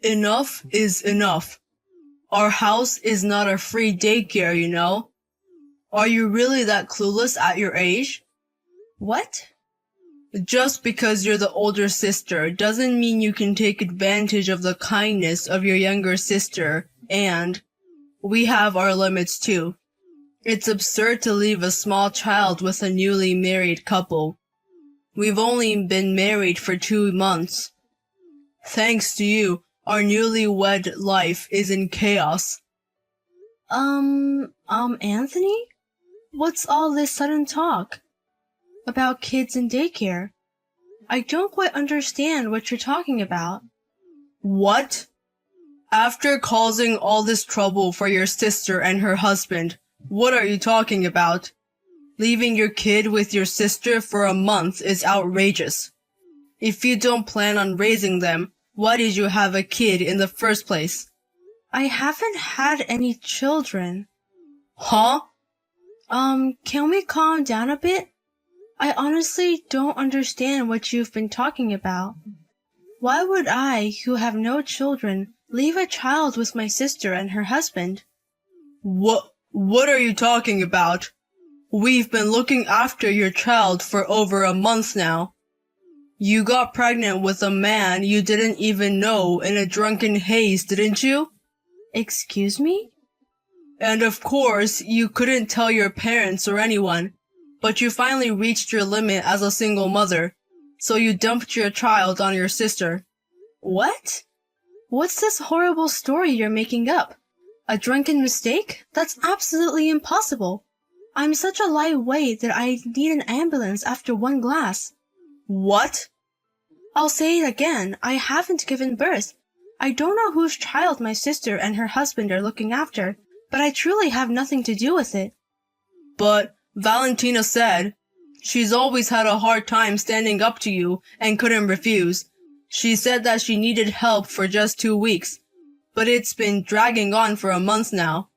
Enough is enough. Our house is not a free daycare, you know. Are you really that clueless at your age? What? Just because you're the older sister doesn't mean you can take advantage of the kindness of your younger sister, and we have our limits too. It's absurd to leave a small child with a newly married couple. We've only been married for 2 months. Thanks to you, our newlywed life is in chaos. Anthony? What's all this sudden talk about kids in daycare? I don't quite understand what you're talking about. What? After causing all this trouble for your sister and her husband, what are you talking about? Leaving your kid with your sister for a month is outrageous. If you don't plan on raising them, why did you have a kid in the first place? I haven't had any children. Huh? Can we calm down a bit? I honestly don't understand what you've been talking about. Why would I, who have no children, leave a child with my sister and her husband? What are you talking about? We've been looking after your child for over a month now. You got pregnant with a man you didn't even know in a drunken haze, didn't you? Excuse me? And of course, you couldn't tell your parents or anyone, but you finally reached your limit as a single mother, so you dumped your child on your sister. What? What's this horrible story you're making up? A drunken mistake? That's absolutely impossible. I'm such a lightweight that I need an ambulance after 1 glass. What? I'll say it again. I haven't given birth. I don't know whose child my sister and her husband are looking after, but I truly have nothing to do with it. But Valentina said she's always had a hard time standing up to you and couldn't refuse. She said that she needed help for just 2 weeks, but it's been dragging on for a month now.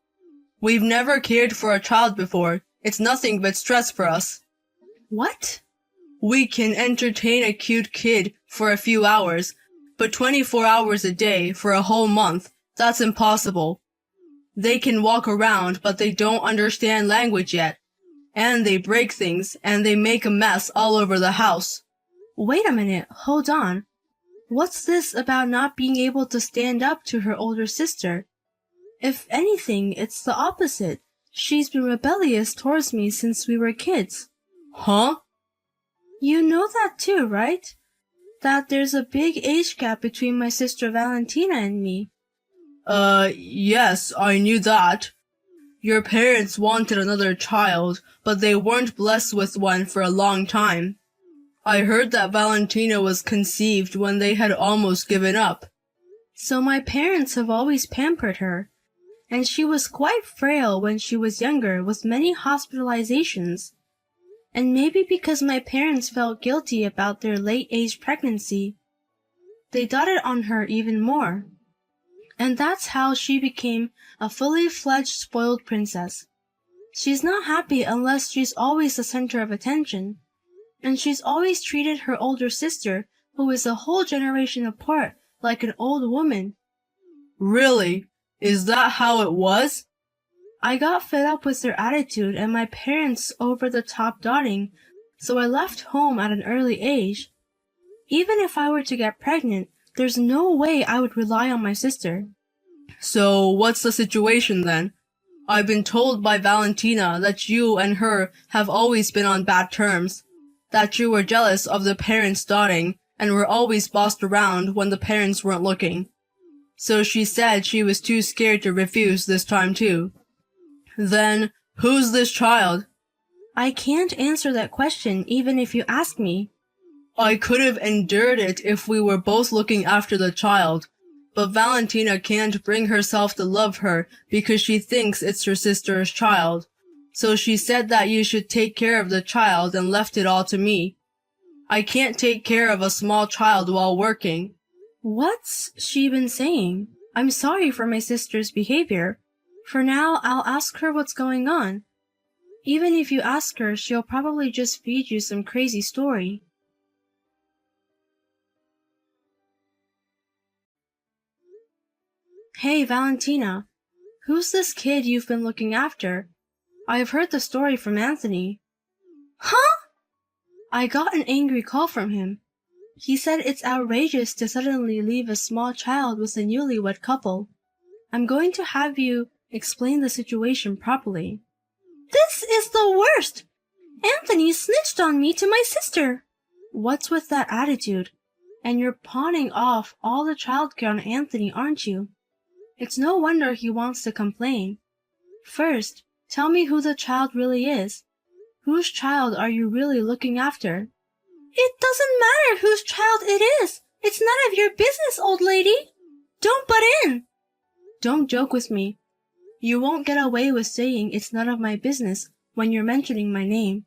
We've never cared for a child before. It's nothing but stress for us. What? We can entertain a cute kid for a few hours, but 24 hours a day for a whole month, that's impossible. They can walk around, but they don't understand language yet. And they break things, and they make a mess all over the house. Wait a minute, hold on. What's this about not being able to stand up to her older sister? If anything, it's the opposite. She's been rebellious towards me since we were kids. Huh? You know that too, right? That there's a big age gap between my sister Valentina and me. Yes, I knew that. Your parents wanted another child, but they weren't blessed with one for a long time. I heard that Valentina was conceived when they had almost given up. So my parents have always pampered her, and she was quite frail when she was younger with many hospitalizations. And maybe because my parents felt guilty about their late-age pregnancy, they doted on her even more. And that's how she became a fully fledged spoiled princess. She's not happy unless she's always the center of attention. And she's always treated her older sister, who is a whole generation apart, like an old woman. Really? Is that how it was? I got fed up with their attitude and my parents' over-the-top doting, so I left home at an early age. Even if I were to get pregnant, there's no way I would rely on my sister. So what's the situation then? I've been told by Valentina that you and her have always been on bad terms, that you were jealous of the parents' doting and were always bossed around when the parents weren't looking. So she said she was too scared to refuse this time too. Then, who's this child? I can't answer that question even if you ask me. I could have endured it if we were both looking after the child, but Valentina can't bring herself to love her because she thinks it's her sister's child. So she said that you should take care of the child and left it all to me. I can't take care of a small child while working. What's she been saying? I'm sorry for my sister's behavior. For now, I'll ask her what's going on. Even if you ask her, she'll probably just feed you some crazy story. Hey, Valentina, who's this kid you've been looking after? I've heard the story from Anthony. Huh? I got an angry call from him. He said it's outrageous to suddenly leave a small child with a newlywed couple. I'm going to have you explain the situation properly. This is the worst! Anthony snitched on me to my sister. What's with that attitude? And you're pawning off all the childcare on Anthony, aren't you? It's no wonder he wants to complain. First, tell me who the child really is. Whose child are you really looking after? It doesn't matter whose child it is. It's none of your business, old lady. Don't butt in. Don't joke with me. You won't get away with saying it's none of my business when you're mentioning my name.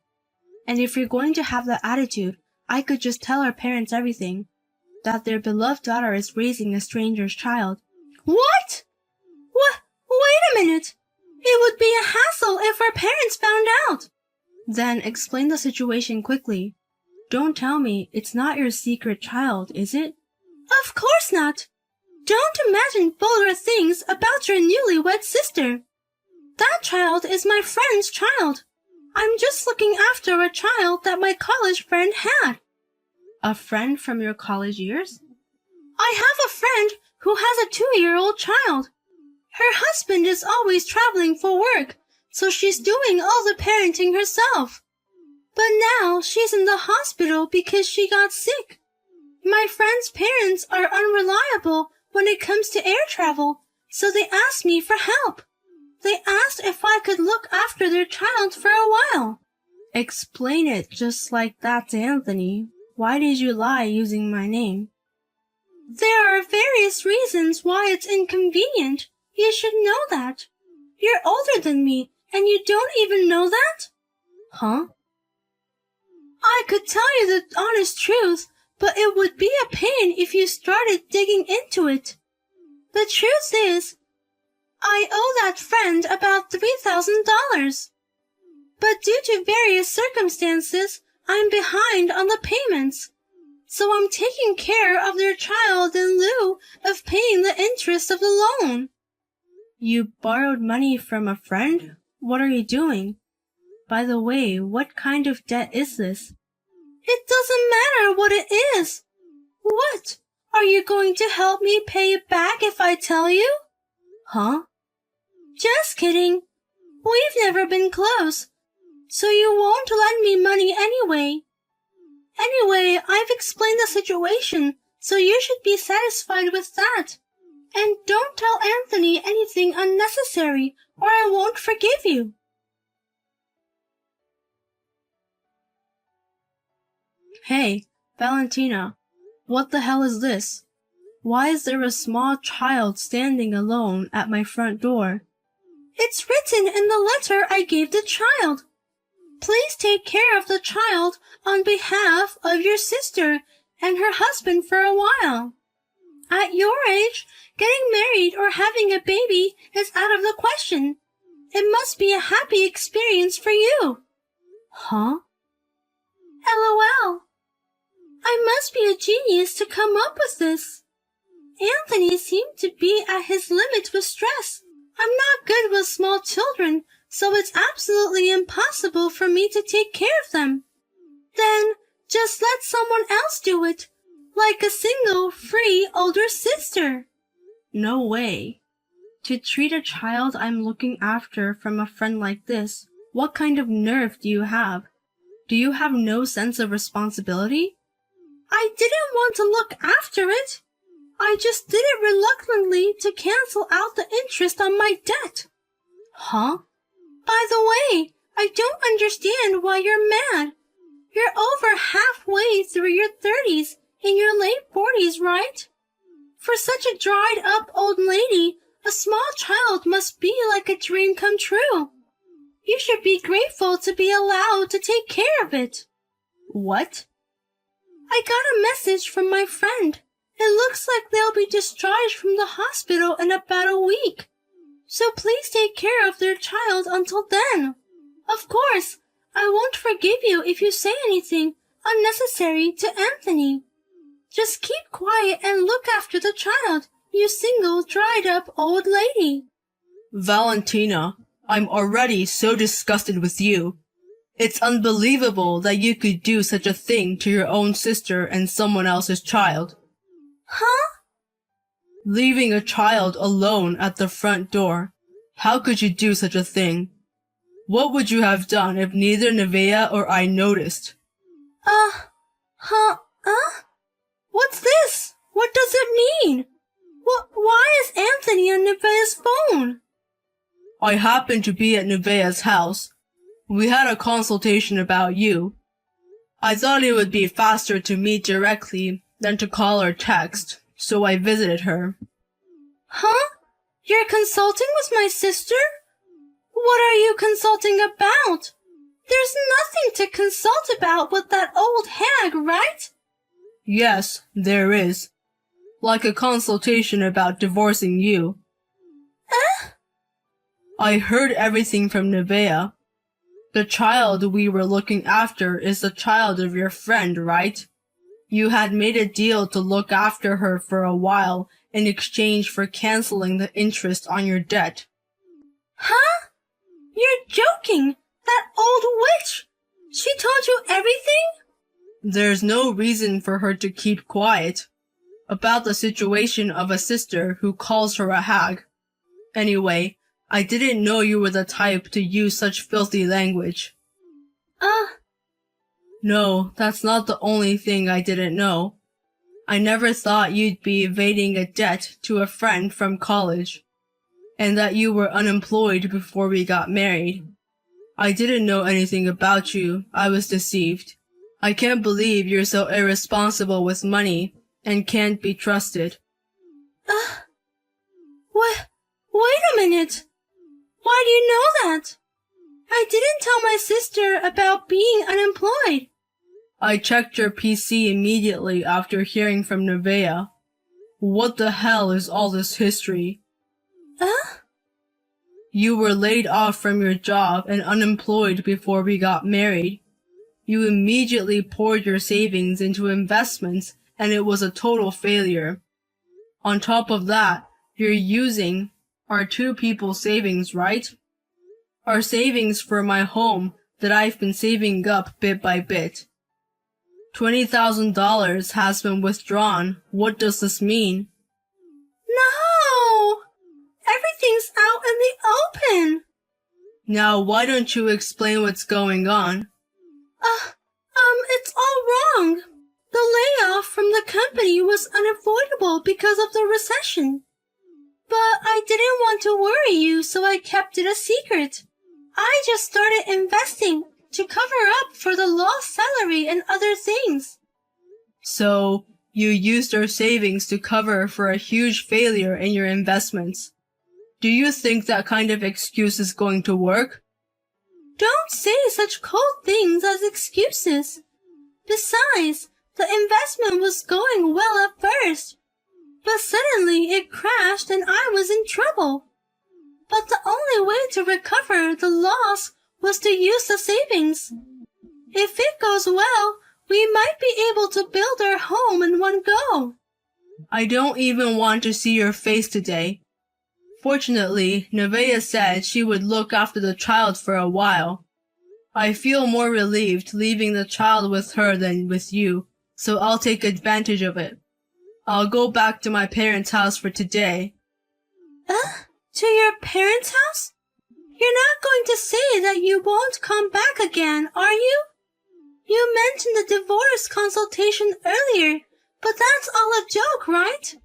And if you're going to have that attitude, I could just tell our parents everything. That their beloved daughter is raising a stranger's child. What? Wait a minute. It would be a hassle if our parents found out. Then explain the situation quickly. Don't tell me it's not your secret child, is it? Of course not. Don't imagine vulgar things about your newlywed sister. That child is my friend's child. I'm just looking after a child that my college friend had. A friend from your college years? I have a friend who has a 2-year-old child. Her husband is always traveling for work, so she's doing all the parenting herself. But now she's in the hospital because she got sick. My friend's parents are unreliable when it comes to air travel, so they asked me for help. They asked if I could look after their child for a while. Explain it just like that to Anthony. Why did you lie using my name? There are various reasons why it's inconvenient. You should know that. You're older than me, and you don't even know that? Huh? I could tell you the honest truth, but it would be a pain if you started digging into it. The truth is, I owe that friend about $3,000. But due to various circumstances, I'm behind on the payments. So I'm taking care of their child in lieu of paying the interest of the loan. You borrowed money from a friend? What are you doing? By the way, what kind of debt is this? It doesn't matter what it is. What? Are you going to help me pay it back if I tell you? Huh? Just kidding. We've never been close, so you won't lend me money anyway. Anyway, I've explained the situation, so you should be satisfied with that. And don't tell Anthony anything unnecessary, or I won't forgive you. Hey, Valentina, what the hell is this? Why is there a small child standing alone at my front door? It's written in the letter I gave the child. Please take care of the child on behalf of your sister and her husband for a while. At your age, getting married or having a baby is out of the question. It must be a happy experience for you. Huh? LOL. I must be a genius to come up with this. Anthony seemed to be at his limit with stress. I'm not good with small children, so it's absolutely impossible for me to take care of them. Then just let someone else do it, like a single, free older sister. No way. To treat a child I'm looking after from a friend like this, what kind of nerve do you have? Do you have no sense of responsibility? I didn't want to look after it. I just did it reluctantly to cancel out the interest on my debt. Huh? By the way, I don't understand why you're mad. You're over halfway through your 30s, in your late 40s, right? For such a dried-up old lady, a small child must be like a dream come true. You should be grateful to be allowed to take care of it. What? I got a message from my friend. It looks like they'll be discharged from the hospital in about a week. So please take care of their child until then. Of course, I won't forgive you if you say anything unnecessary to Anthony. Just keep quiet and look after the child, You single, dried-up old lady. Valentina, I'm already so disgusted with you. It's unbelievable that you could do such a thing to your own sister and someone else's child. Huh? Leaving a child alone at the front door. How could you do such a thing? What would you have done if neither Nevaeh or I noticed? What's this? What does it mean? Why is Anthony on Nevaeh's phone? I happened to be at Nevaeh's house. We had a consultation about you. I thought it would be faster to meet directly than to call or text, so I visited her. Huh? You're consulting with my sister? What are you consulting about? There's nothing to consult about with that old hag, right? Yes, there is. Like a consultation about divorcing you. I heard everything from Nevaeh. The child we were looking after is the child of your friend, right? You had made a deal to look after her for a while in exchange for canceling the interest on your debt. Huh? You're joking! That old witch! She told you everything? There's no reason for her to keep quiet about the situation of a sister who calls her a hag. Anyway, I didn't know you were the type to use such filthy language. No, that's not the only thing I didn't know. I never thought you'd be evading a debt to a friend from college, and that you were unemployed before we got married. I didn't know anything about you. I was deceived. I can't believe you're so irresponsible with money and can't be trusted. Wait a minute. Why do you know that? I didn't tell my sister about being unemployed. I checked your PC immediately after hearing from Nevaeh. What the hell is all this history? You were laid off from your job and unemployed before we got married. You immediately poured your savings into investments and it was a total failure. On top of that, you're using our two people's savings, right? Our savings for my home that I've been saving up bit by bit. $20,000 has been withdrawn. What does this mean? No! Everything's out in the open! Now why don't you explain what's going on? It's all wrong. The layoff from the company was unavoidable because of the recession. But I didn't want to worry you, so I kept it a secret. I just started investing to cover up for the lost salary and other things. So, you used your savings to cover for a huge failure in your investments. Do you think that kind of excuse is going to work? Don't say such cold things as excuses. Besides, the investment was going well at first. But suddenly it crashed and I was in trouble. But the only way to recover the loss was to use the savings. If it goes well, we might be able to build our home in one go. I don't even want to see your face today. Fortunately, Nevaeh said she would look after the child for a while. I feel more relieved leaving the child with her than with you, so I'll take advantage of it. I'll go back to my parents' house for today. To your parents' house? You're not going to say that you won't come back again, are you? You mentioned the divorce consultation earlier, but that's all a joke, right?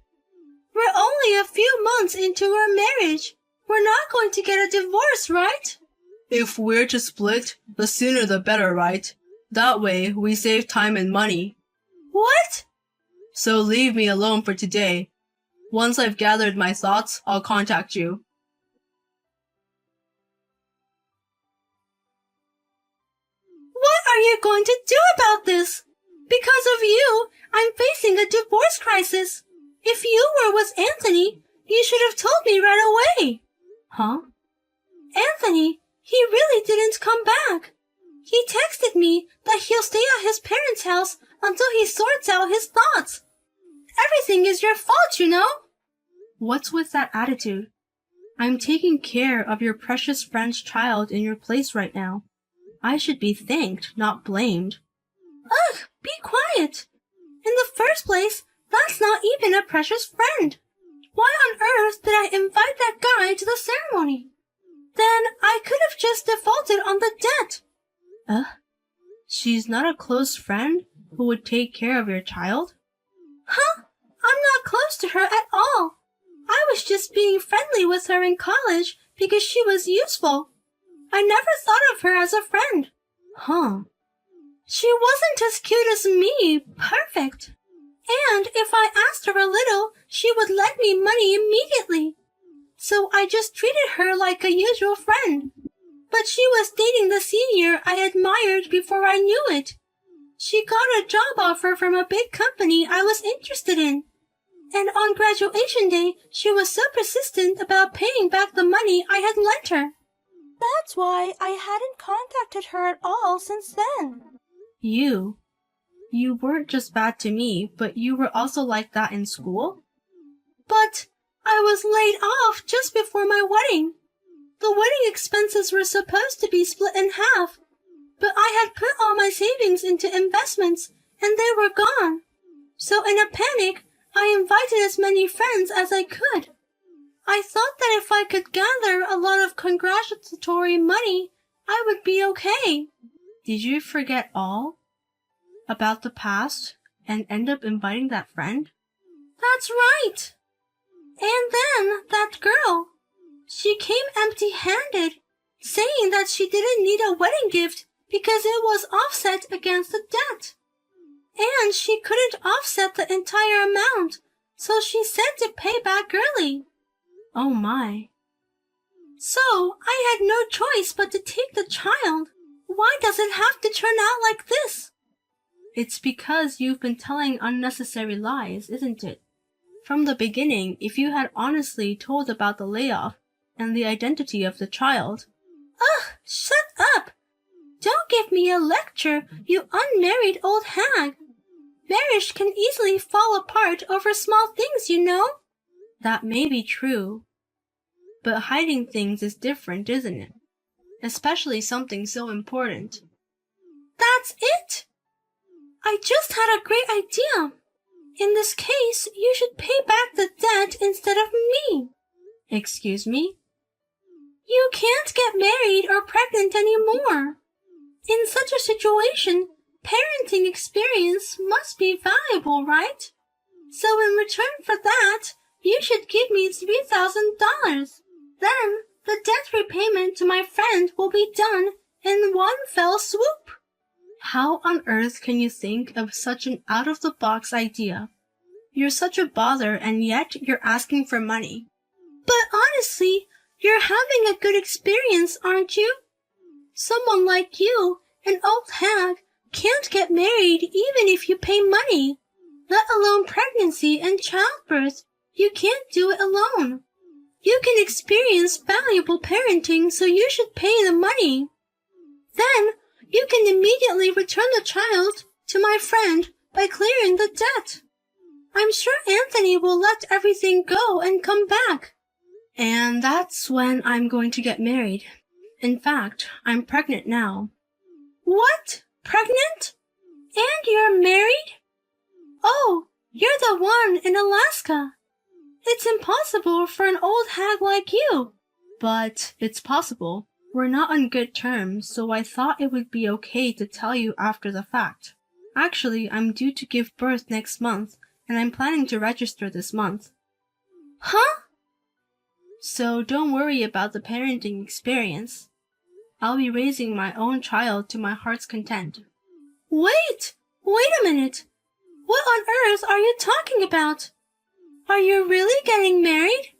We're only a few months into our marriage. We're not going to get a divorce, right? If we're to split, the sooner the better, right? That way, we save time and money. What? So leave me alone for today. Once I've gathered my thoughts, I'll contact you. What are you going to do about this? Because of you, I'm facing a divorce crisis. If you were with Anthony, you should have told me right away. Huh? Anthony, he really didn't come back. He texted me that he'll stay at his parents' house until he sorts out his thoughts. Everything is your fault, you know. What's with that attitude? I'm taking care of your precious friend's child in your place right now. I should be thanked, not blamed. Ugh, be quiet! In the first place, that's not even a precious friend. Why on earth did I invite that guy to the ceremony? Then I could have just defaulted on the debt. She's not a close friend who would take care of your child? Huh? I'm not close to her at all. I was just being friendly with her in college because she was useful. I never thought of her as a friend. Huh. She wasn't as cute as me. Perfect. And if I asked her a little, she would lend me money immediately. So I just treated her like a usual friend. But she was dating the senior I admired before I knew it. She got a job offer from a big company I was interested in. And on graduation day, she was so persistent about paying back the money I had lent her. That's why I hadn't contacted her at all since then. You weren't just bad to me, but you were also like that in school? But I was laid off just before my wedding. The wedding expenses were supposed to be split in half, but I had put all my savings into investments, and they were gone. So in a panic, I invited as many friends as I could. I thought that if I could gather a lot of congratulatory money, I would be okay. Did you forget all about the past and end up inviting that friend? That's right. And then that girl, she came empty-handed, saying that she didn't need a wedding gift because it was offset against the debt. And she couldn't offset the entire amount, so she said to pay back early. Oh my. So I had no choice but to take the child. Why does it have to turn out like this? It's because you've been telling unnecessary lies, isn't it? From the beginning, if you had honestly told about the layoff and the identity of the child. Ugh, shut up! Don't give me a lecture, you unmarried old hag. Marriage can easily fall apart over small things, you know. That may be true, but hiding things is different, isn't it? Especially something so important. That's it! I just had a great idea. In this case, you should pay back the debt instead of me. Excuse me? You can't get married or pregnant anymore. In such a situation, parenting experience must be valuable, right? So in return for that, you should give me $3,000. Then the debt repayment to my friend will be done in one fell swoop. How on earth can you think of such an out-of-the-box idea? You're such a bother, and yet you're asking for money. But honestly, you're having a good experience, aren't you? Someone like you, an old hag, can't get married even if you pay money. Let alone pregnancy and childbirth. You can't do it alone. You can experience valuable parenting, so you should pay the money. Then, you can immediately return the child to my friend by clearing the debt. I'm sure Anthony will let everything go and come back. And that's when I'm going to get married. In fact, I'm pregnant now. What? Pregnant? And you're married? Oh, you're the one in Alaska. It's impossible for an old hag like you. But it's possible. We're not on good terms, so I thought it would be okay to tell you after the fact. Actually, I'm due to give birth next month, and I'm planning to register this month. Huh? So don't worry about the parenting experience. I'll be raising my own child to my heart's content. Wait a minute. What on earth are you talking about? Are you really getting married?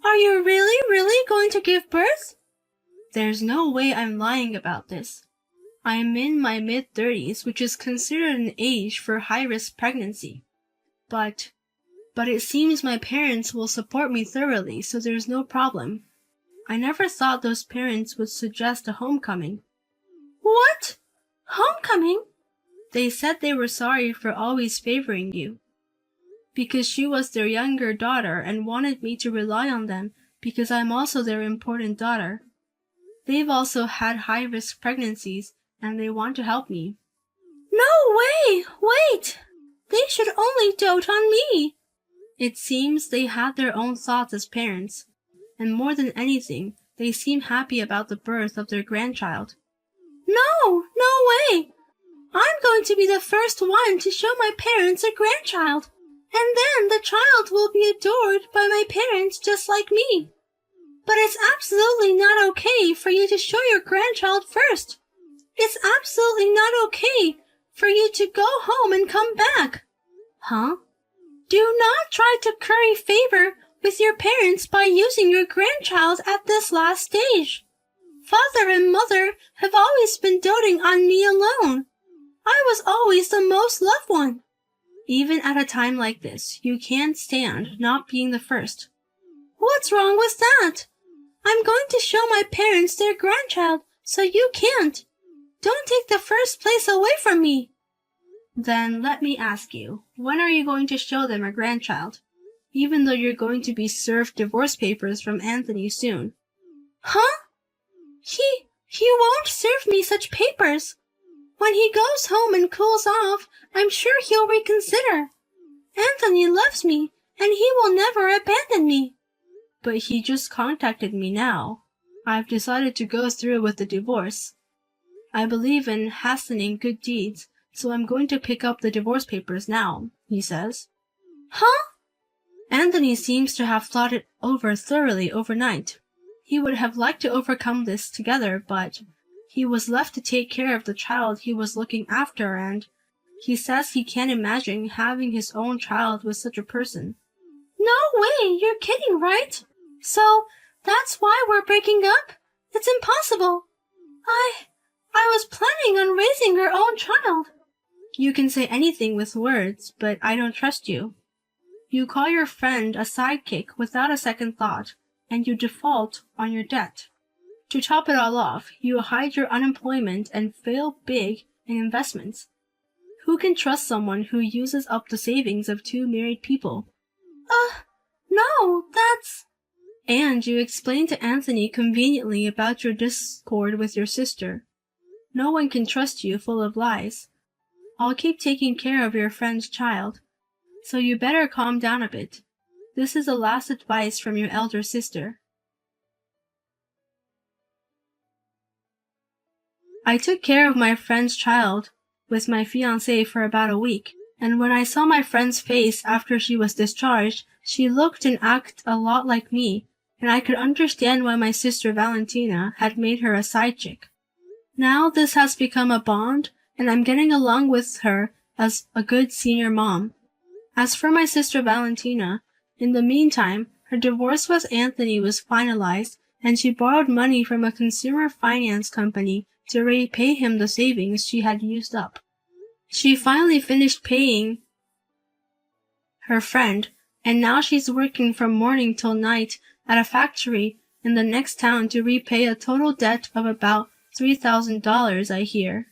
Are you really going to give birth? There's no way I'm lying about this. I'm in my mid-30s, which is considered an age for high-risk pregnancy. But it seems my parents will support me thoroughly, so there's no problem. I never thought those parents would suggest a homecoming. What? Homecoming? They said they were sorry for always favoring you. because she was their younger daughter and wanted me to rely on them because I'm also their important daughter. They've also had high-risk pregnancies, and they want to help me. No way! Wait! They should only dote on me. It seems they had their own thoughts as parents, and more than anything, they seem happy about the birth of their grandchild. No way! I'm going to be the first one to show my parents a grandchild, and then the child will be adored by my parents just like me. But it's absolutely not okay for you to show your grandchild first. It's absolutely not okay for you to go home and come back. Huh? Do not try to curry favor with your parents by using your grandchild at this last stage. Father and mother have always been doting on me alone. I was always the most loved one. Even at a time like this, you can't stand not being the first. What's wrong with that? I'm going to show my parents their grandchild, so you can't. Don't take the first place away from me. Then let me ask you, when are you going to show them a grandchild? Even though you're going to be served divorce papers from Anthony soon. Huh? He won't serve me such papers. When he goes home and cools off, I'm sure he'll reconsider. Anthony loves me, and he will never abandon me. But he just contacted me now. I've decided to go through with the divorce. I believe in hastening good deeds, so I'm going to pick up the divorce papers now, he says. Huh? Anthony seems to have thought it over thoroughly overnight. He would have liked to overcome this together, but he was left to take care of the child he was looking after, and he says he can't imagine having his own child with such a person. No way, you're kidding, right? So, that's why we're breaking up? It's impossible. I was planning on raising our own child. You can say anything with words, but I don't trust you. You call your friend a sidekick without a second thought, and you default on your debt. To top it all off, you hide your unemployment and fail big in investments. Who can trust someone who uses up the savings of two married people? No, that's... And you explain to Anthony conveniently about your discord with your sister. No one can trust you full of lies. I'll keep taking care of your friend's child, so you better calm down a bit. This is the last advice from your elder sister. I took care of my friend's child with my fiancé for about a week, and when I saw my friend's face after she was discharged, she looked and acted a lot like me, and I could understand why my sister Valentina had made her a side chick. Now this has become a bond, and I'm getting along with her as a good senior mom. As for my sister Valentina, in the meantime, her divorce with Anthony was finalized, and she borrowed money from a consumer finance company to repay him the savings she had used up. She finally finished paying her friend, and now she's working from morning till night at a factory in the next town to repay a total debt of about $3,000, I hear.